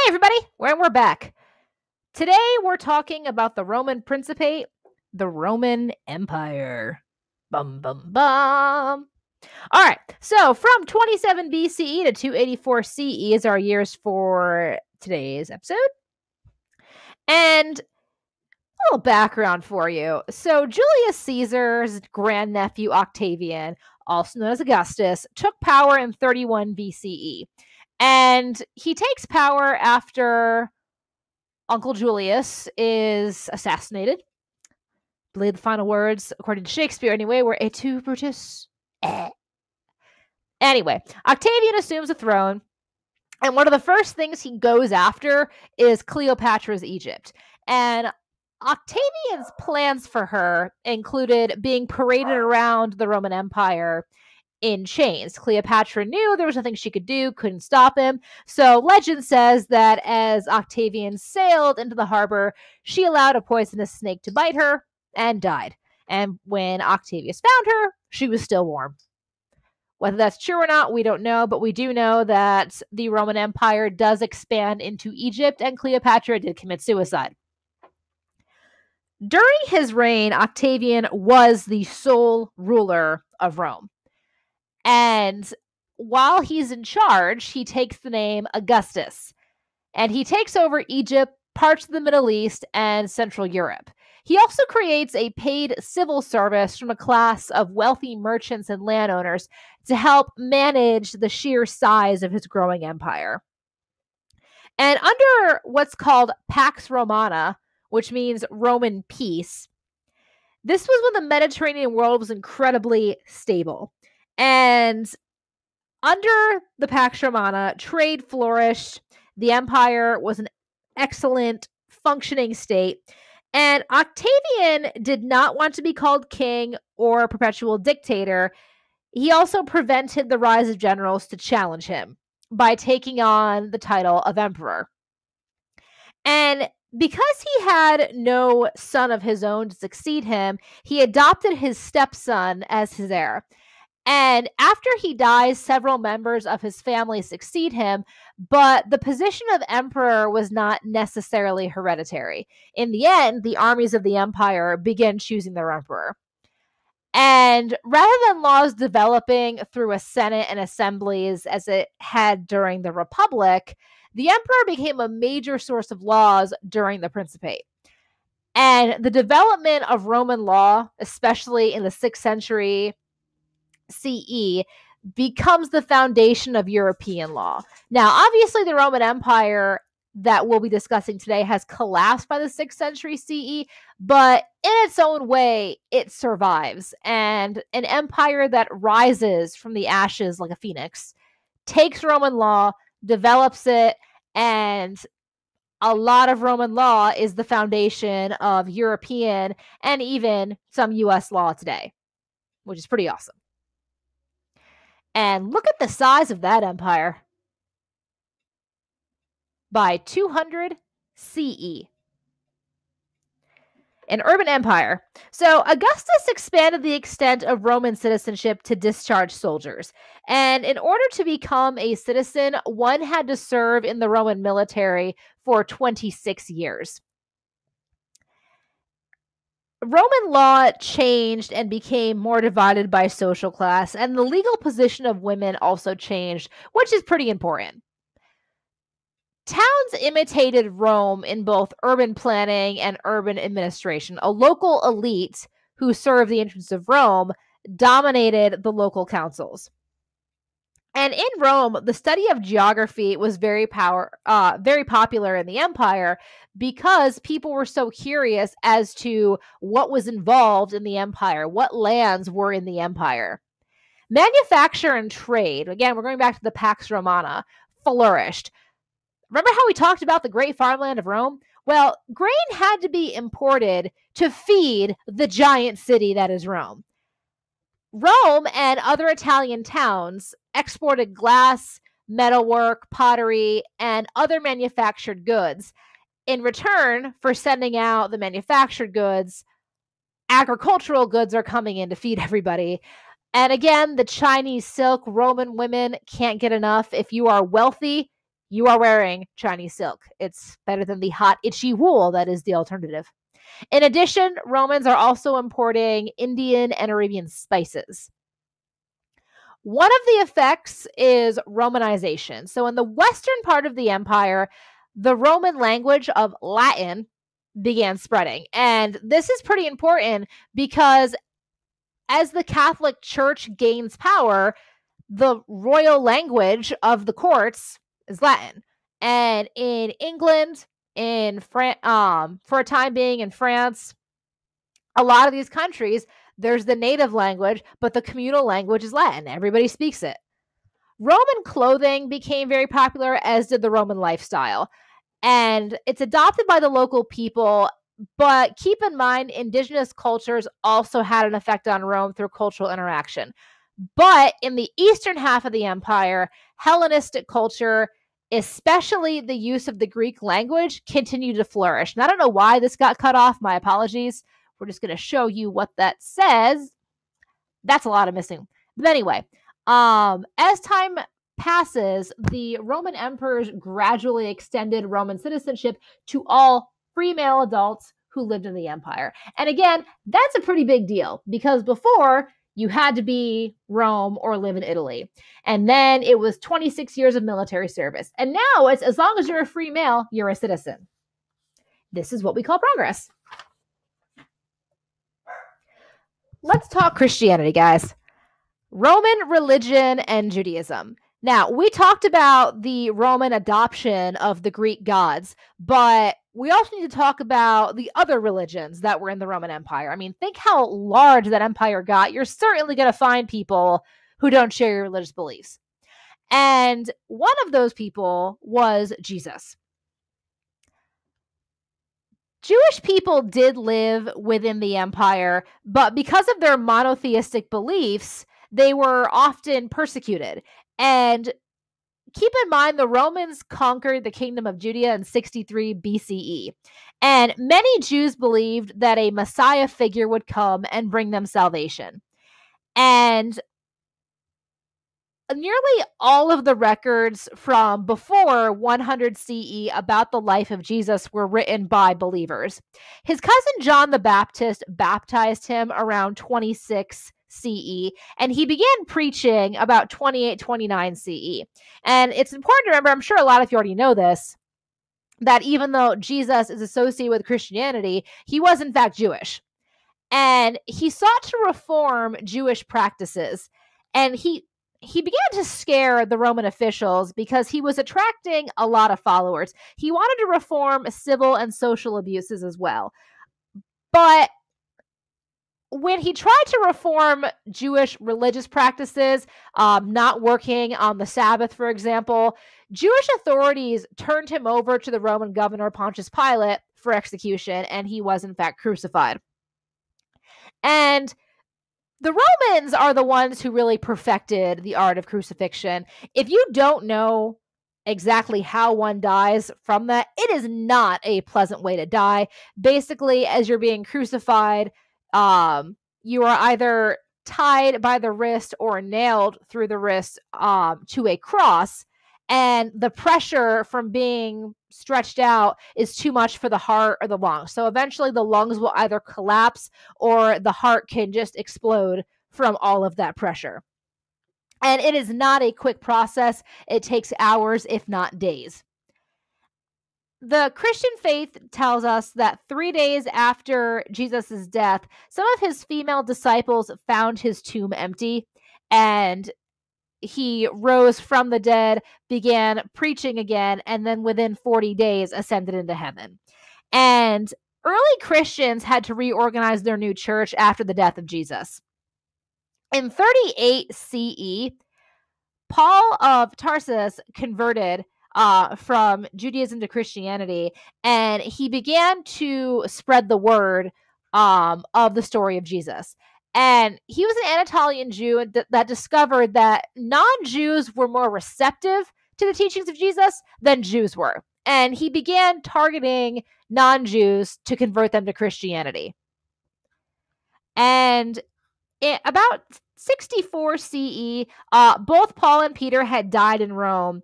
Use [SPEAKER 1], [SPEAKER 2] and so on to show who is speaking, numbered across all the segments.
[SPEAKER 1] Everybody, we're back. Today we're talking about the Roman Principate, the Roman Empire. Bum bum bum. All right, so from 27 BCE to 284 CE is our years for today's episode. And a little background for you. So Julius Caesar's grandnephew Octavian, also known as Augustus, took power in 31 BCE. And he takes power after Uncle Julius is assassinated. I believe the final words, according to Shakespeare anyway, were "Et tu, Brutus?" Anyway, Octavian assumes the throne, and one of the first things he goes after is Cleopatra's Egypt. And Octavian's plans for her included being paraded around the Roman Empire in chains. Cleopatra knew there was nothing she could do, couldn't stop him. So legend says that as Octavian sailed into the harbor, she allowed a poisonous snake to bite her and died. And when Octavius found her, she was still warm. Whether that's true or not, we don't know, but we do know that the Roman Empire does expand into Egypt, and Cleopatra did commit suicide. During his reign, Octavian was the sole ruler of Rome. And while he's in charge, he takes the name Augustus. And he takes over Egypt, parts of the Middle East, and Central Europe. He also creates a paid civil service from a class of wealthy merchants and landowners to help manage the sheer size of his growing empire. And under what's called Pax Romana, which means Roman peace, this was when the Mediterranean world was incredibly stable. And under the Pax Romana, trade flourished. The empire was an excellent functioning state. And Octavian did not want to be called king or a perpetual dictator. He also prevented the rise of generals to challenge him by taking on the title of emperor. And because he had no son of his own to succeed him, he adopted his stepson as his heir. And after he dies, several members of his family succeed him, but the position of emperor was not necessarily hereditary. In the end, the armies of the empire began choosing their emperor. And rather than laws developing through a senate and assemblies as it had during the Republic, the emperor became a major source of laws during the Principate. And the development of Roman law, especially in the 6th century CE, becomes the foundation of European law. Now, obviously, the Roman Empire that we'll be discussing today has collapsed by the 6th century CE, but in its own way, it survives. And an empire that rises from the ashes like a phoenix takes Roman law, develops it, and a lot of Roman law is the foundation of European and even some US law today, which is pretty awesome. And look at the size of that empire. By 200 CE. An urban empire. So Augustus expanded the extent of Roman citizenship to discharge soldiers. And in order to become a citizen, one had to serve in the Roman military for 26 years. Roman law changed and became more divided by social class, and the legal position of women also changed, which is pretty important. Towns imitated Rome in both urban planning and urban administration. A local elite who served the interests of Rome dominated the local councils. And in Rome, the study of geography was very popular in the empire because people were so curious as to what was involved in the empire, what lands were in the empire. Manufacture and trade, again, we're going back to the Pax Romana, flourished. Remember how we talked about the great farmland of Rome? Well, grain had to be imported to feed the giant city that is Rome. Rome and other Italian towns exported glass, metalwork, pottery, and other manufactured goods. In return for sending out the manufactured goods, agricultural goods are coming in to feed everybody. And again, the Chinese silk, Roman women can't get enough. If you are wealthy, you are wearing Chinese silk. It's better than the hot, itchy wool that is the alternative. In addition, Romans are also importing Indian and Arabian spices. One of the effects is Romanization. So, in the western part of the empire, the Roman language of Latin began spreading. And this is pretty important because as the Catholic Church gains power, the royal language of the courts is Latin. And in England, in France, for a time being in France, a lot of these countries, there's the native language, but the communal language is Latin. Everybody speaks it. Roman clothing became very popular, as did the Roman lifestyle. And it's adopted by the local people, but keep in mind, indigenous cultures also had an effect on Rome through cultural interaction. But in the eastern half of the empire, Hellenistic culture, especially the use of the Greek language, continued to flourish. And I don't know why this got cut off. My apologies. We're just going to show you what that says. That's a lot of missing. But anyway, as time passes, the Roman emperors gradually extended Roman citizenship to all free male adults who lived in the empire. And again, that's a pretty big deal because before you had to be Rome or live in Italy. And then it was 26 years of military service. And now it's as long as you're a free male, you're a citizen. This is what we call progress. Let's talk Christianity, guys. Roman religion and Judaism. Now, we talked about the Roman adoption of the Greek gods, but we also need to talk about the other religions that were in the Roman Empire. I mean, think how large that empire got. You're certainly going to find people who don't share your religious beliefs. And one of those people was Jesus. Jewish people did live within the empire, but because of their monotheistic beliefs, they were often persecuted. And keep in mind, the Romans conquered the kingdom of Judea in 63 BCE. And many Jews believed that a Messiah figure would come and bring them salvation. And nearly all of the records from before 100 CE about the life of Jesus were written by believers. His cousin John the Baptist baptized him around 26 CE, and he began preaching about 28-29 CE. And it's important to remember, I'm sure a lot of you already know this, that even though Jesus is associated with Christianity, he was in fact Jewish. And he sought to reform Jewish practices. And he began to scare the Roman officials because he was attracting a lot of followers. He wanted to reform civil and social abuses as well. But when he tried to reform Jewish religious practices, not working on the Sabbath, for example, Jewish authorities turned him over to the Roman governor Pontius Pilate for execution, and he was in fact crucified. And the Romans are the ones who really perfected the art of crucifixion. If you don't know exactly how one dies from that, it is not a pleasant way to die. Basically, as you're being crucified, you are either tied by the wrist or nailed through the wrist to a cross, and the pressure from being stretched out is too much for the heart or the lungs. So eventually the lungs will either collapse or the heart can just explode from all of that pressure. And it is not a quick process. It takes hours, if not days. The Christian faith tells us that 3 days after Jesus' death, some of his female disciples found his tomb empty, and he rose from the dead, began preaching again, and then within 40 days ascended into heaven. And early Christians had to reorganize their new church after the death of Jesus. In 38 CE, Paul of Tarsus converted from Judaism to Christianity, and he began to spread the word of the story of Jesus. And he was an Anatolian Jew that discovered that non-Jews were more receptive to the teachings of Jesus than Jews were. And he began targeting non-Jews to convert them to Christianity. And About 64 CE, both Paul and Peter had died in Rome,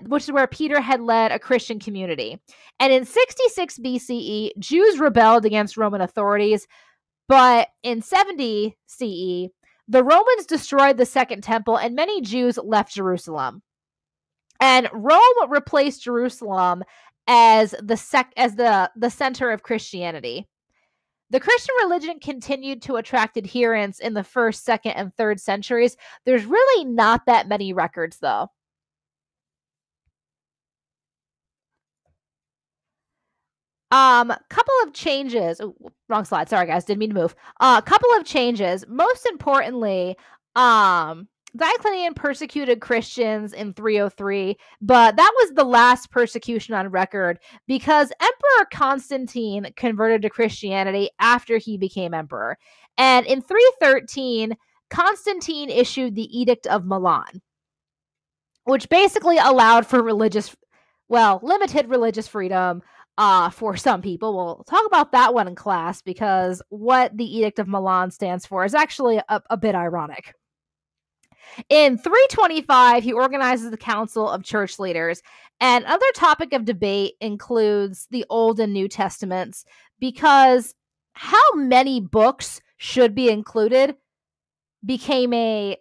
[SPEAKER 1] which is where Peter had led a Christian community. And in 66 BCE, Jews rebelled against Roman authorities, but in 70 CE, the Romans destroyed the Second Temple and many Jews left Jerusalem. And Rome replaced Jerusalem as the center of Christianity. The Christian religion continued to attract adherents in the first, second, and third centuries. There's really not that many records, though. Couple of changes. Oh, wrong slide. Sorry, guys. Didn't mean to move. Couple of changes. Most importantly, Diocletian persecuted Christians in 303, but that was the last persecution on record because Emperor Constantine converted to Christianity after he became emperor. And in 313, Constantine issued the Edict of Milan, which basically allowed for limited religious freedom for some people. We'll talk about that one in class because what the Edict of Milan stands for is actually a bit ironic. In 325, he organizes the Council of Church Leaders. And another topic of debate includes the Old and New Testaments, because how many books should be included became a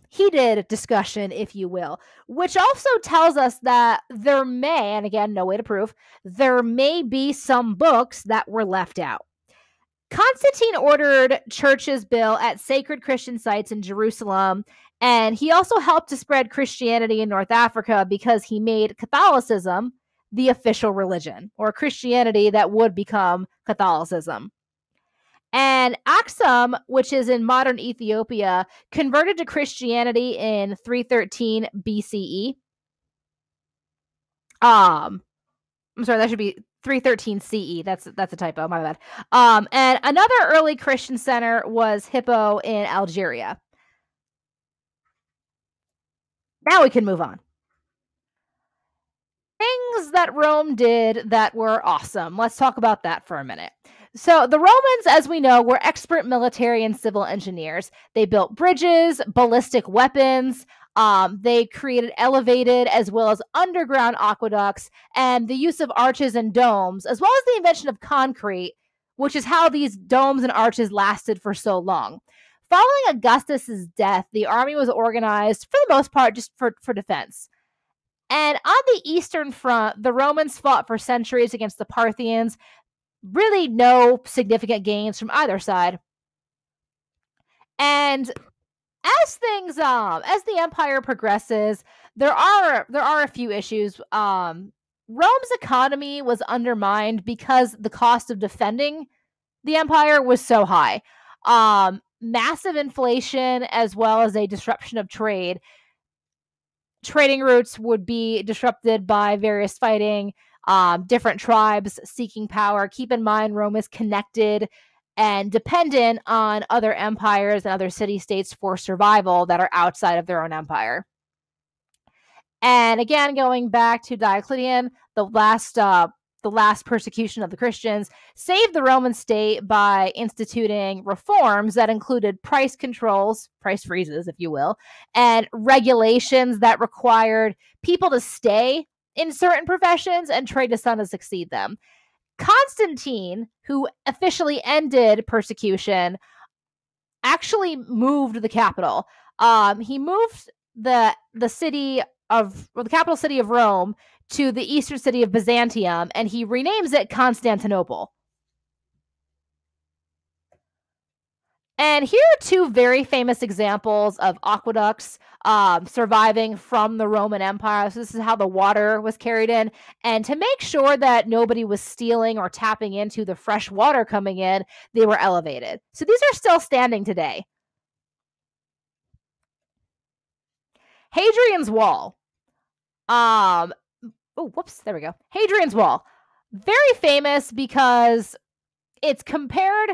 [SPEAKER 1] heated discussion, if you will, which also tells us that there may, and again, no way to prove, there may be some books that were left out. Constantine ordered churches built at sacred Christian sites in Jerusalem, and he also helped to spread Christianity in North Africa because he made Catholicism the official religion, or Christianity that would become Catholicism. And Aksum, which is in modern Ethiopia, converted to Christianity in 313 BCE. I'm sorry, that should be 313 CE. That's a typo, my bad. And another early Christian center was Hippo in Algeria. Now we can move on. Things that Rome did that were awesome. Let's talk about that for a minute. So the Romans, as we know, were expert military and civil engineers. They built bridges, ballistic weapons. They created elevated as well as underground aqueducts, and the use of arches and domes, as well as the invention of concrete, which is how these domes and arches lasted for so long. Following Augustus's death, the army was organized, for the most part, just for defense. And on the Eastern Front, the Romans fought for centuries against the Parthians. Really no significant gains from either side. And as the empire progresses, there are a few issues. Rome's economy was undermined because the cost of defending the empire was so high. Massive inflation as well as a disruption of trade. Trading routes would be disrupted by various fighting, different tribes seeking power. Keep in mind, Rome is connected and dependent on other empires and other city-states for survival that are outside of their own empire. And again, going back to Diocletian, the last persecution of the Christians saved the Roman state by instituting reforms that included price controls, price freezes, if you will, and regulations that required people to stay in certain professions and trade to some to succeed them. Constantine, who officially ended persecution, actually moved the capital. He moved the capital city of Rome to the eastern city of Byzantium, and he renames it Constantinople. And here are two very famous examples of aqueducts surviving from the Roman Empire. So this is how the water was carried in. And to make sure that nobody was stealing or tapping into the fresh water coming in, they were elevated. So these are still standing today. Hadrian's Wall. There we go. Hadrian's Wall. Very famous because it's compared.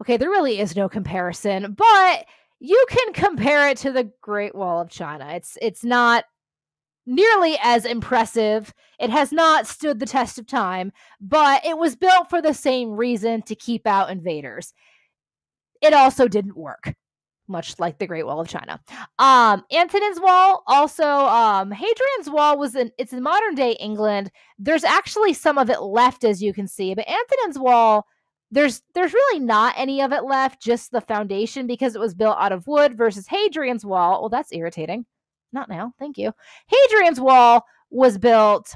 [SPEAKER 1] Okay, there really is no comparison, but you can compare it to the Great Wall of China. It's not nearly as impressive. It has not stood the test of time, but it was built for the same reason, to keep out invaders. It also didn't work, much like the Great Wall of China. Hadrian's Wall, also, Hadrian's Wall it's in modern day England. There's actually some of it left, as you can see, but Hadrian's Wall, there's really not any of it left, just the foundation, because it was built out of wood, versus Hadrian's Wall. Well, that's irritating. Not now. Thank you. Hadrian's Wall was built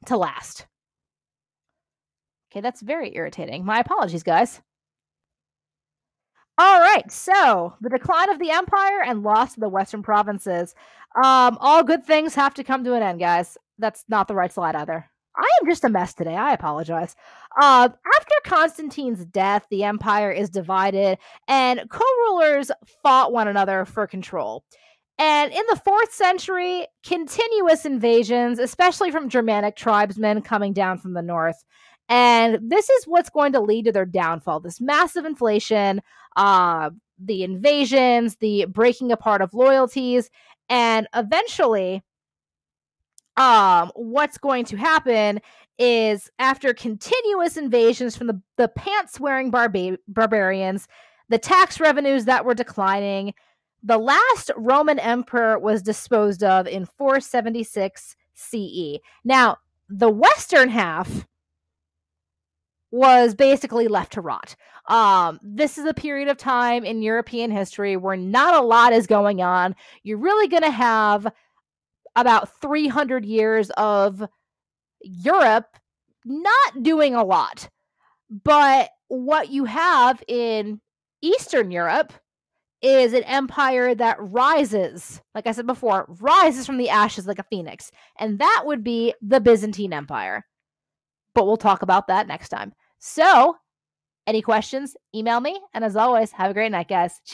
[SPEAKER 1] to last. Okay, that's very irritating. My apologies, guys. All right, so the decline of the empire and loss of the western provinces. All good things have to come to an end, guys. That's not the right slide either. I am just a mess today. I apologize. After Constantine's death, the empire is divided, and co-rulers fought one another for control. And in the 4th century, continuous invasions, especially from Germanic tribesmen coming down from the north. And this is what's going to lead to their downfall. This massive inflation, the invasions, the breaking apart of loyalties, and eventually, what's going to happen is, after continuous invasions from the pants-wearing barbarians, the tax revenues that were declining, the last Roman emperor was disposed of in 476 CE. Now, the western half was basically left to rot. This is a period of time in European history where not a lot is going on. You're really going to have about 300 years of Europe not doing a lot. But what you have in Eastern Europe is an empire that rises, like I said before, rises from the ashes like a phoenix. And that would be the Byzantine Empire. But we'll talk about that next time. So, any questions, email me. And as always, have a great night, guys.